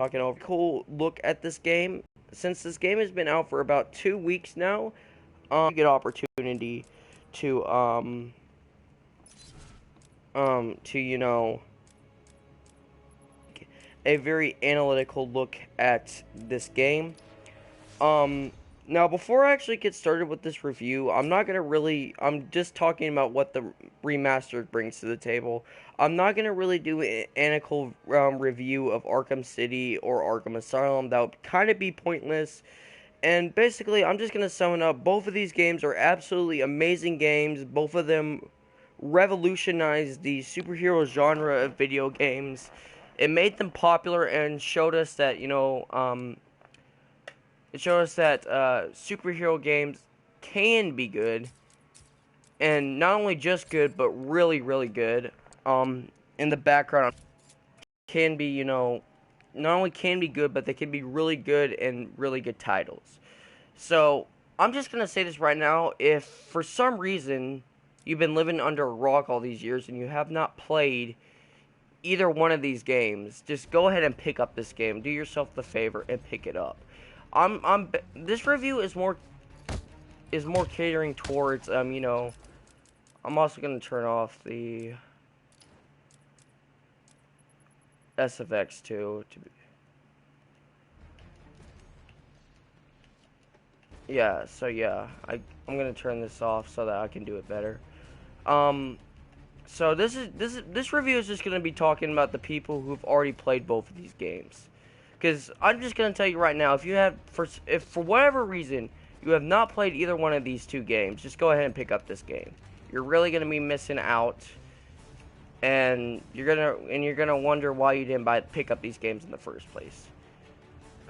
talking over cool look at this game. Since this game has been out for about 2 weeks now, good opportunity to a very analytical look at this game. Um, Now before I actually get started with this review, I'm just talking about what the remastered brings to the table. I'm not gonna really do an analytical review of Arkham City or Arkham Asylum. That would kind of be pointless. And basically, I'm just gonna sum it up. Both of these games are absolutely amazing games. Both of them revolutionized the superhero genre of video games. It made them popular and showed us that, superhero games can be good, and not only just good, but really, really good. In the background, can be, not only can be good, but they can be really good and really good titles. So, I'm just gonna say this right now. If for some reason you've been living under a rock all these years and you have not played either one of these games, just go ahead and pick up this game. Do yourself the favor and pick it up. This review is more catering towards, I'm also gonna turn off the SFX too. Yeah, so yeah, I'm gonna turn this off so that I can do it better. So this review is just gonna be talking about the people who've already played both of these games. Because I'm just gonna tell you right now, if for whatever reason you have not played either one of these two games, just go ahead and pick up this game. You're really gonna be missing out, and you're gonna wonder why you didn't pick up these games in the first place.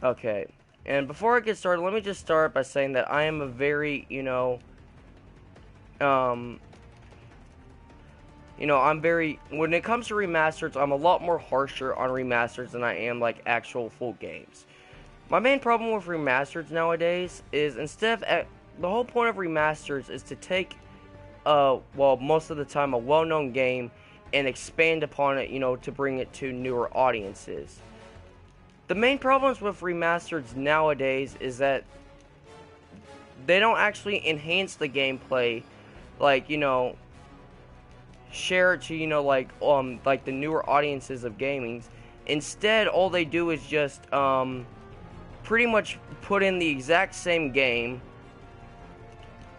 Okay, and before I get started, let me just start by saying that I am a very, when it comes to remasters, I'm a lot more harsher on remasters than I am like actual full games. My main problem with remasters nowadays is the whole point of remasters is to take, most of the time a well-known game and expand upon it, to bring it to newer audiences. The main problems with remasters nowadays is that they don't actually enhance the gameplay, like, share it to, like the newer audiences of gaming. Instead, all they do is just pretty much put in the exact same game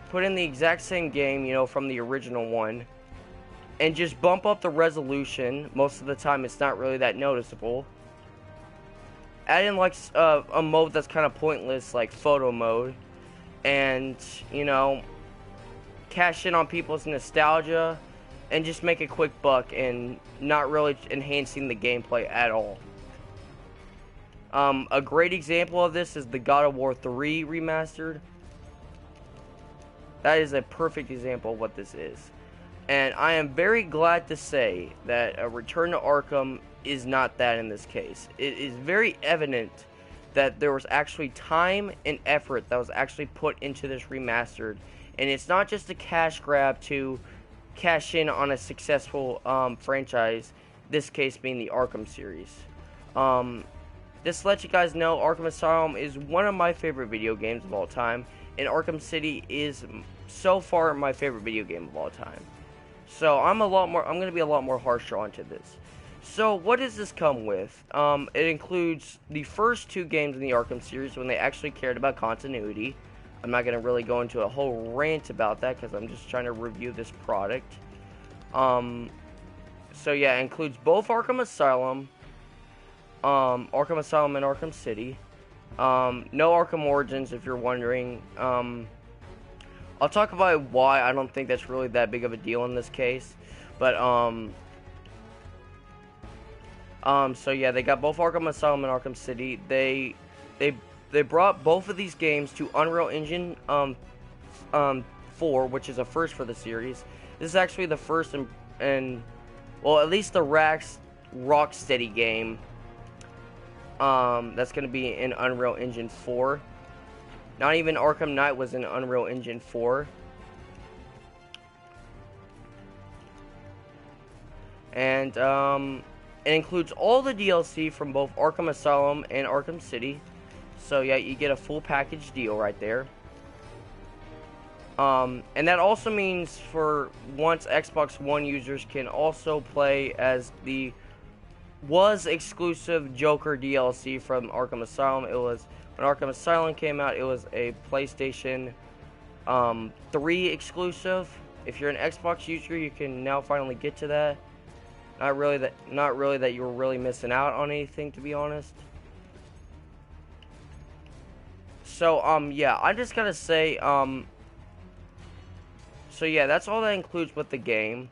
from the original one, and just bump up the resolution. Most of the time it's not really that noticeable. Add in like a mode that's kind of pointless, like photo mode, and cash in on people's nostalgia and just make a quick buck, and not really enhancing the gameplay at all. A great example of this is the God of War 3 remastered. That is a perfect example of what this is. And I am very glad to say that a Return to Arkham is not that in this case. It is very evident that there was actually time and effort that was actually put into this remastered. And it's not just a cash grab to cash in on a successful franchise, this case being the Arkham series. Just to let you guys know, Arkham Asylum is one of my favorite video games of all time, and Arkham City is so far my favorite video game of all time. So I'm going to be a lot more harsher onto this. So what does this come with? It includes the first two games in the Arkham series when they actually cared about continuity. I'm not going to really go into a whole rant about that because I'm just trying to review this product. So yeah, it includes both Arkham Asylum and Arkham City. No Arkham Origins, if you're wondering. I'll talk about why I don't think that's really that big of a deal in this case. But, so yeah, they got both Arkham Asylum and Arkham City. They brought both of these games to Unreal Engine 4, which is a first for the series. This is actually the first and well, at least the Rocksteady game that's going to be in Unreal Engine 4. Not even Arkham Knight was in Unreal Engine 4. And It includes all the DLC from both Arkham Asylum and Arkham City. So yeah, you get a full package deal right there. And that also means for once Xbox One users can also play as the was exclusive Joker DLC from Arkham Asylum. It was when Arkham Asylum came out, it was a PlayStation 3 exclusive. If you're an Xbox user, you can now finally get to that. Not really that you were really missing out on anything, to be honest. So yeah, I'm just gonna say so yeah, that's all that includes with the game.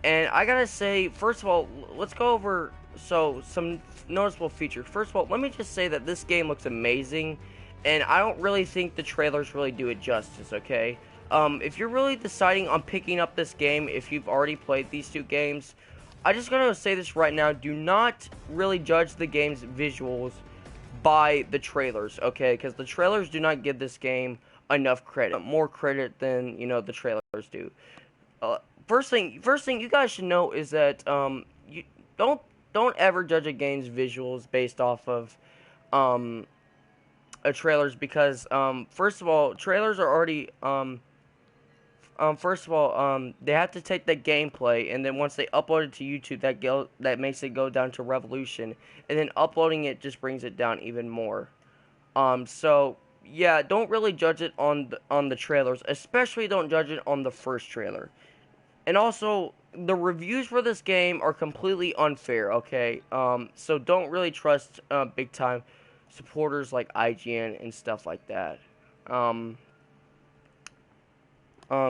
And I gotta say, first of all, let's go over some noticeable features. First of all, let me just say that this game looks amazing, and I don't really think the trailers really do it justice, okay? If you're really deciding on picking up this game, if you've already played these two games, I'm just gonna say this right now, do not really judge the game's visuals by the trailers, okay? Because the trailers do not give this game enough credit, more credit than, you know, the trailers do. First thing you guys should know is that you don't ever judge a game's visuals based off of trailers, because first of all, trailers are already they have to take that gameplay, and then once they upload it to YouTube, that makes it go down to Revolution, and then uploading it just brings it down even more. So yeah, don't really judge it on the trailers, especially don't judge it on the first trailer. And also, the reviews for this game are completely unfair, okay? So don't really trust big time supporters like IGN and stuff like that.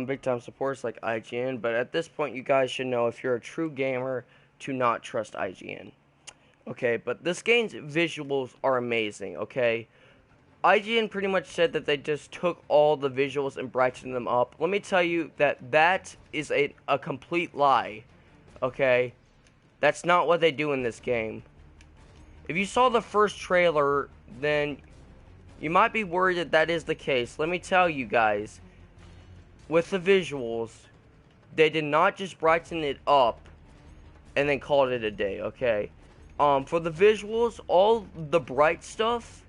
Big time supporters like IGN, but at this point, you guys should know, if you're a true gamer, to not trust IGN. Okay, but this game's visuals are amazing, okay? IGN pretty much said that they just took all the visuals and brightened them up. Let me tell you that is a complete lie, okay? That's not what they do in this game. If you saw the first trailer, then you might be worried that that is the case. Let me tell you guys, with the visuals, they did not just brighten it up and then called it a day, okay? For the visuals, all the bright stuff,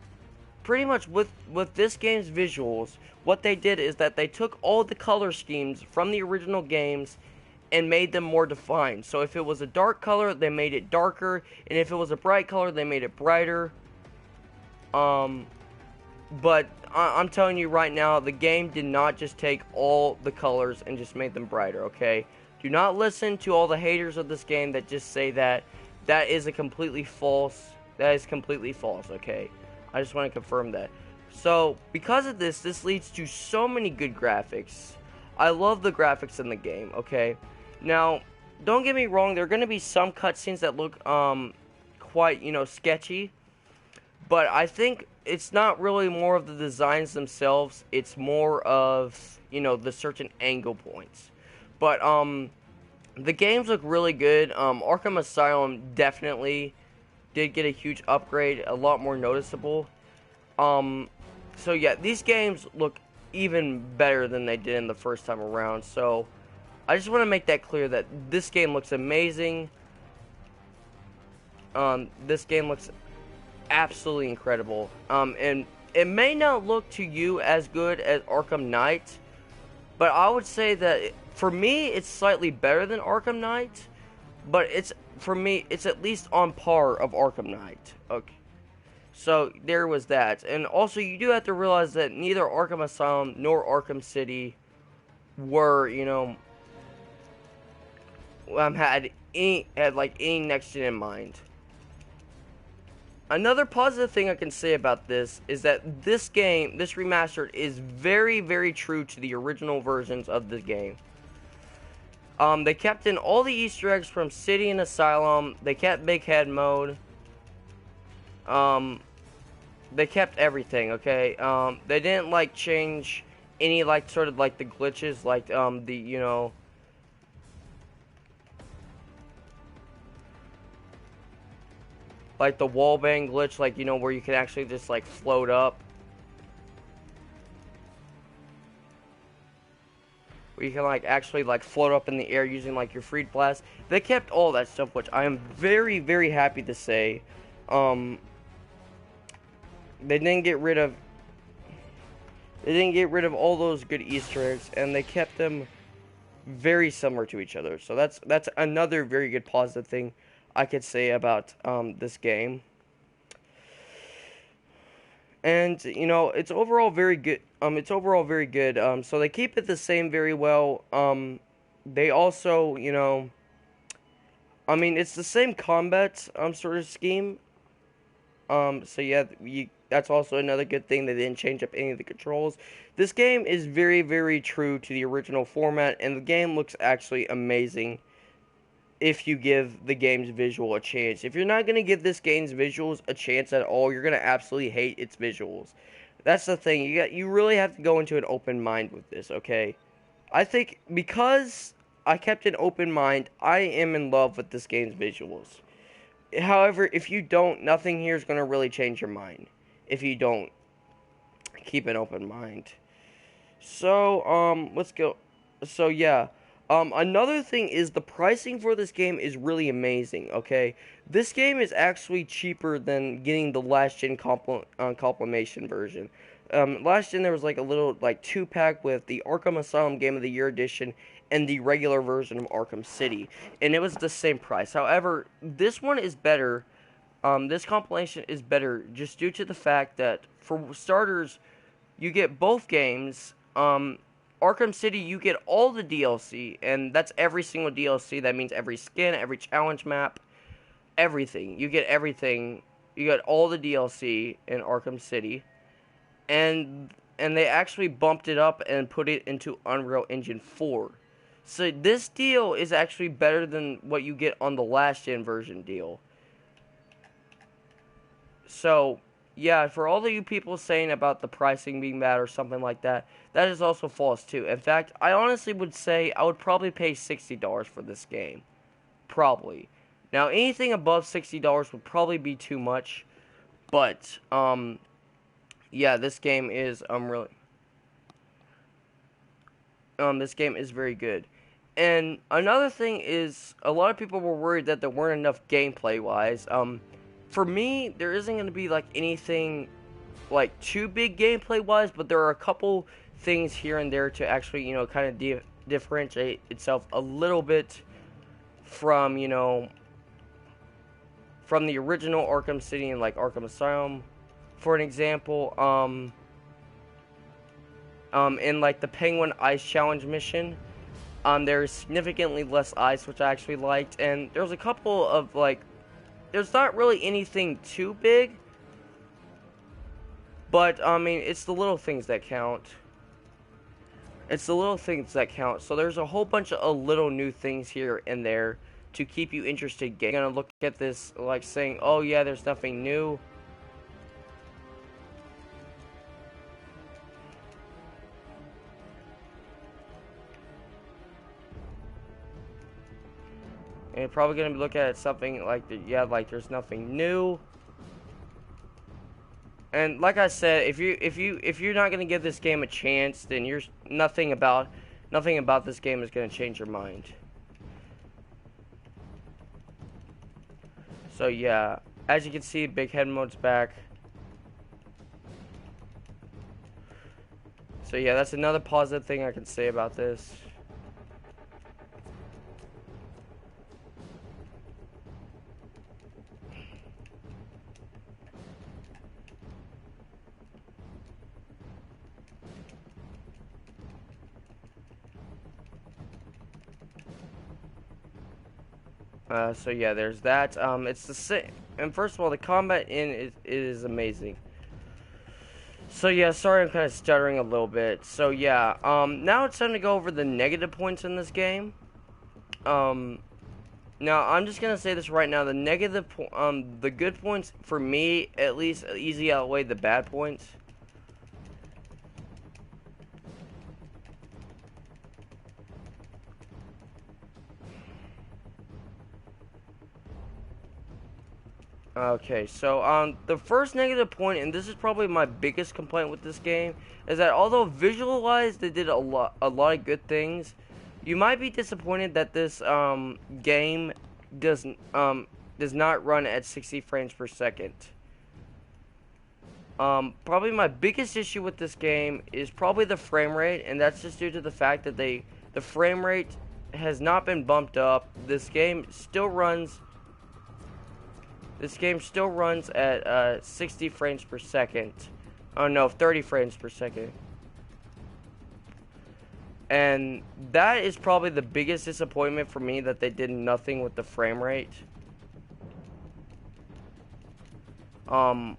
pretty much with this game's visuals, what they did is that they took all the color schemes from the original games and made them more defined. So if it was a dark color, they made it darker, and if it was a bright color, they made it brighter. But I'm telling you right now, the game did not just take all the colors and just make them brighter, okay? Do not listen to all the haters of this game that just say that. That is completely false, okay? I just want to confirm that. So, because of this leads to so many good graphics. I love the graphics in the game, okay? Now, don't get me wrong, there are going to be some cutscenes that look, quite, sketchy. But I think it's not really more of the designs themselves. It's more of, the certain angle points. But, the games look really good. Arkham Asylum definitely did get a huge upgrade, a lot more noticeable. So yeah, these games look even better than they did in the first time around. So I just want to make that clear that this game looks amazing. This game looks absolutely incredible. And it may not look to you as good as Arkham Knight, but I would say that for me, it's slightly better than Arkham Knight. But for me, it's at least on par of Arkham Knight. Okay. So, there was that. And also, you do have to realize that neither Arkham Asylum nor Arkham City were, had any next gen in mind. Another positive thing I can say about this is that this game, this remastered, is very, very true to the original versions of the game. They kept in all the Easter eggs from City and Asylum. They kept Big Head mode. They kept everything, okay? They didn't, change any, sort of, the glitches, the wallbang glitch, where you can actually just, float up. where you can like actually like float up in the air using like your freed blast. They kept all that stuff, which I am very, very happy to say. Um, they didn't get rid of all those good Easter eggs, and they kept them very similar to each other. So that's another very good positive thing I could say about this game. And you know, it's overall very good. So they keep it the same very well. They also, you know, I mean, it's the same combat sort of scheme. So yeah, that's also another good thing. They didn't change up any of the controls. This game is very, very true to the original format, and the game looks actually amazing if you give the game's visual a chance. If you're not going to give this game's visuals a chance at all, you're going to absolutely hate its visuals. That's the thing. You really have to go into an open mind with this, okay? I think because I kept an open mind, I am in love with this game's visuals. However, if you don't, nothing here is going to really change your mind. If you don't keep an open mind. So, let's go. So, yeah. Another thing is the pricing for this game is really amazing, okay? This game is actually cheaper than getting the last gen compilation version. Last gen there was like a little like 2-pack with the Arkham Asylum Game of the Year edition and the regular version of Arkham City, and it was the same price. However, this one is better. This compilation is better just due to the fact that for starters, you get both games. Arkham City, you get all the DLC, and that's every single DLC. That means every skin, every challenge map, everything. You get everything. You get all the DLC in Arkham City, and they actually bumped it up and put it into Unreal Engine 4. So this deal is actually better than what you get on the last gen version deal. So, yeah, for all of you people saying about the pricing being bad or something like that, that is also false too. In fact, I honestly would say I would probably pay $60 for this game. Probably. Now, anything above $60 would probably be too much, but yeah, this game is this game is very good. And another thing is, a lot of people were worried that there weren't enough gameplay-wise. For me, there isn't going to be, like, anything, like, too big gameplay-wise, but there are a couple things here and there to actually, you know, kind of differentiate itself a little bit from, you know, from the original Arkham City and, like, Arkham Asylum. For an example, in, like, the Penguin Ice Challenge mission, there's significantly less ice, which I actually liked, and there's a couple of, like, there's not really anything too big, but, I mean, it's the little things that count. It's the little things that count, so there's a whole bunch of little new things here and there to keep you interested. You're gonna look at this, like, saying, oh yeah, there's nothing new. And you're probably gonna look at something like, yeah, like there's nothing new. And like I said, if you're not gonna give this game a chance, then you're nothing about this game is gonna change your mind. So yeah, as you can see, big head mode's back. So yeah, that's another positive thing I can say about this. So yeah, there's that. It's the same. And first of all, the combat in is amazing. So yeah, sorry I'm kind of stuttering a little bit. So yeah, now it's time to go over the negative points in this game. Now I'm just gonna say this right now: the good points for me, at least, easily outweigh the bad points. Okay, so the first negative point, and this is probably my biggest complaint with this game, is that although visualized they did a lot of good things, you might be disappointed that this game does not run at 60 frames per second. Probably my biggest issue with this game is probably the frame rate, and that's just due to the fact that the frame rate has not been bumped up. This game still runs at 60 frames per second. Oh no, 30 frames per second. And that is probably the biggest disappointment for me, that they did nothing with the frame rate. I've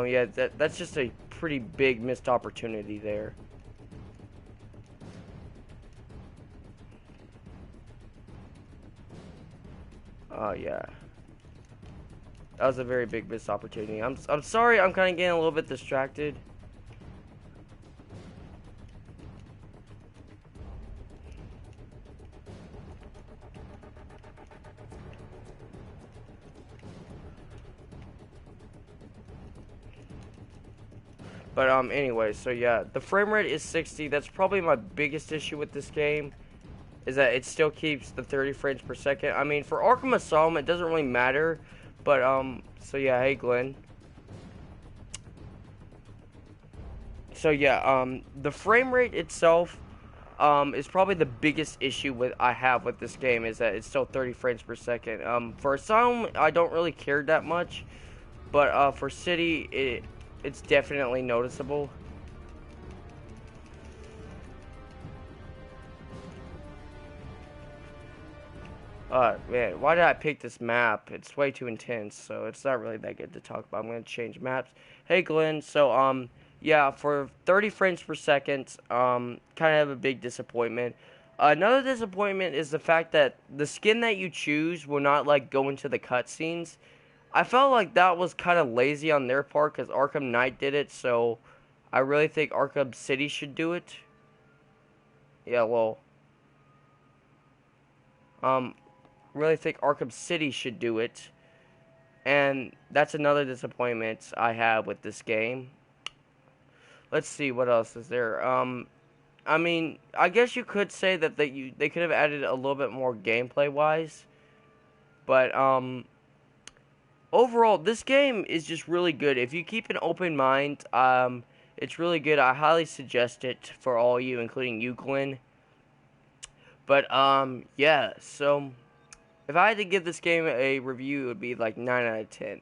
yeah, that's just a pretty big missed opportunity there. Yeah. That was a very big missed opportunity. I'm sorry, I'm kind of getting a little bit distracted. But anyway, so yeah, the frame rate is 60. That's probably my biggest issue with this game, is that it still keeps the 30 frames per second. I mean, for Arkham Asylum, it doesn't really matter. But so yeah, hey Glenn. So yeah, the frame rate itself is probably the biggest issue I have with this game, is that it's still 30 frames per second. For Asylum, I don't really care that much, but for City, it's definitely noticeable. Man, why did I pick this map? It's way too intense, so it's not really that good to talk about. I'm gonna change maps. Hey Glenn, so yeah, for 30 frames per second, kind of have a big disappointment. Another disappointment is the fact that the skin that you choose will not like go into the cutscenes. I felt like that was kind of lazy on their part, because Arkham Knight did it, so I really think Arkham City should do it. Yeah, well, um, really think Arkham City should do it. And that's another disappointment I have with this game. Let's see, what else is there. I mean, I guess you could say that they could have added a little bit more gameplay wise, but overall this game is just really good. If you keep an open mind, it's really good. I highly suggest it for all you, including you, Glenn. But yeah, so if I had to give this game a review, it would be like 9 out of 10.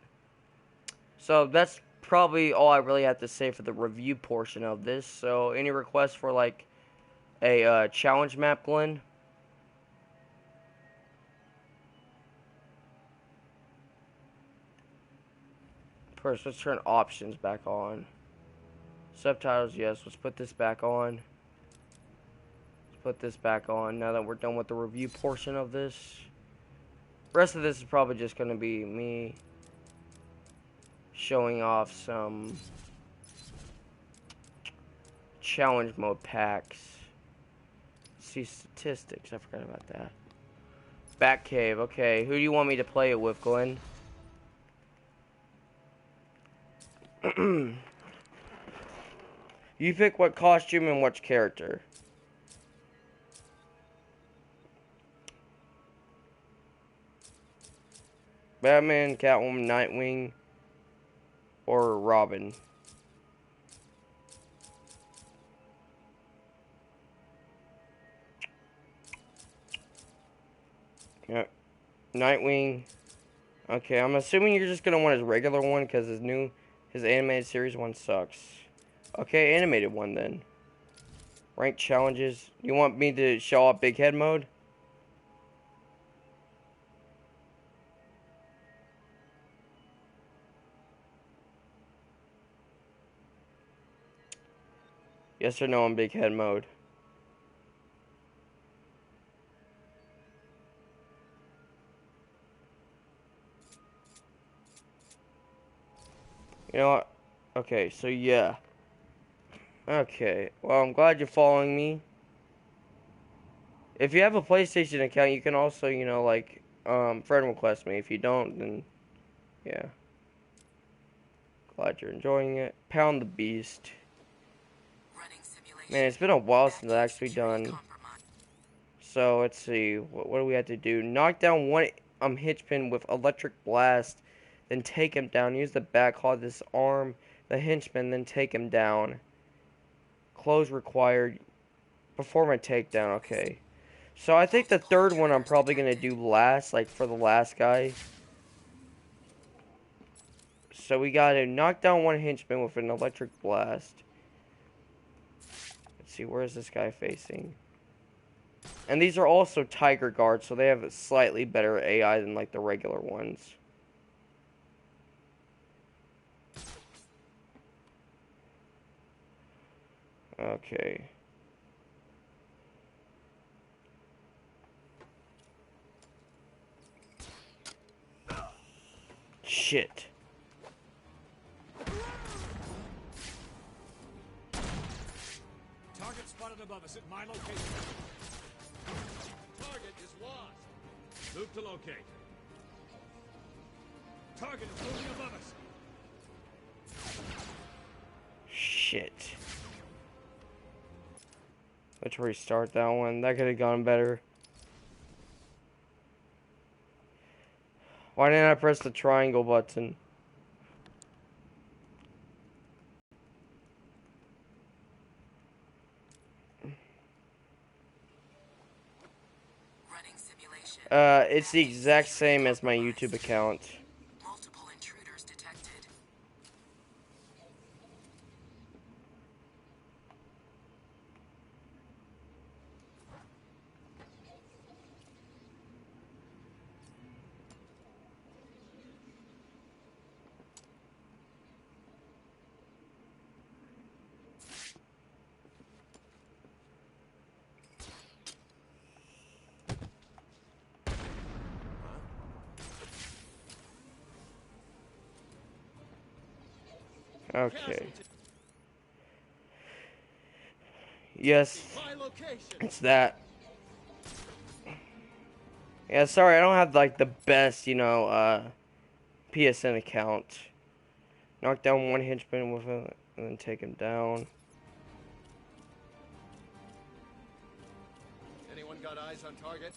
So that's probably all I really have to say for the review portion of this. So any requests for like a challenge map, Glenn? First, let's turn options back on. Subtitles, yes. Let's put this back on. Let's put this back on now that we're done with the review portion of this. The rest of this is probably just going to be me showing off some challenge mode packs. See statistics. I forgot about that. Batcave. Okay, who do you want me to play it with, Glenn? You pick what costume and which character. Batman, Catwoman, Nightwing, or Robin. Yep. Nightwing. Okay, I'm assuming you're just gonna want his regular one, because his animated series one sucks. Okay, animated one then. Ranked challenges. You want me to show off big head mode? Yes or no on big head mode? You know what? Okay, so yeah. Okay, well, I'm glad you're following me. If you have a PlayStation account, you can also, like, friend request me. If you don't, then, yeah. Glad you're enjoying it. Pound the Beast. Man, it's been a while since I've actually done. So, let's see. What do we have to do? Knock down one henchman with electric blast, then take him down. Use the backhaul, disarm the henchman, then take him down. Close required. Perform a takedown. Okay. So I think the third one I'm probably going to do last, like for the last guy. So we got to knock down one henchman with an electric blast. Let's see, where is this guy facing? And these are also Tiger Guards, so they have a slightly better AI than like the regular ones. Okay. Shit. Target spotted above us at my location. Target is lost. Move to locate. Target is moving above us. Shit. Let's restart that one. That could have gone better. Why didn't I press the triangle button? It's the exact same as my YouTube account. Multiple intruders detected. Okay. Yes, it's that. Yeah, sorry, I don't have like the best, PSN account. Knock down one henchman with it, and then take him down. Anyone got eyes on target?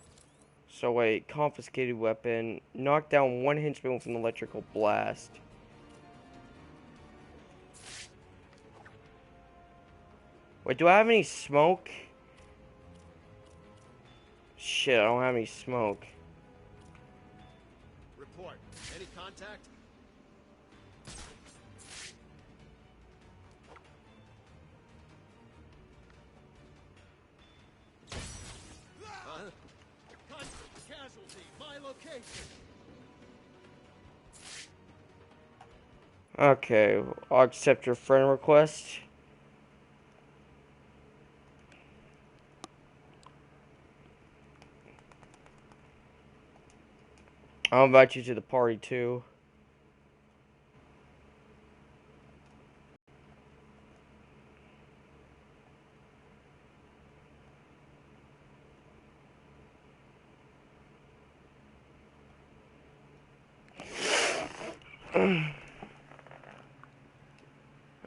So wait, confiscated weapon. Knock down one henchman with an electrical blast. Wait, do I have any smoke? Shit, I don't have any smoke. Report. Any contact? Casualty. My location. Okay, I'll accept your friend request. I'll invite you to the party too.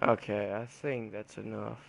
Okay, I think that's enough.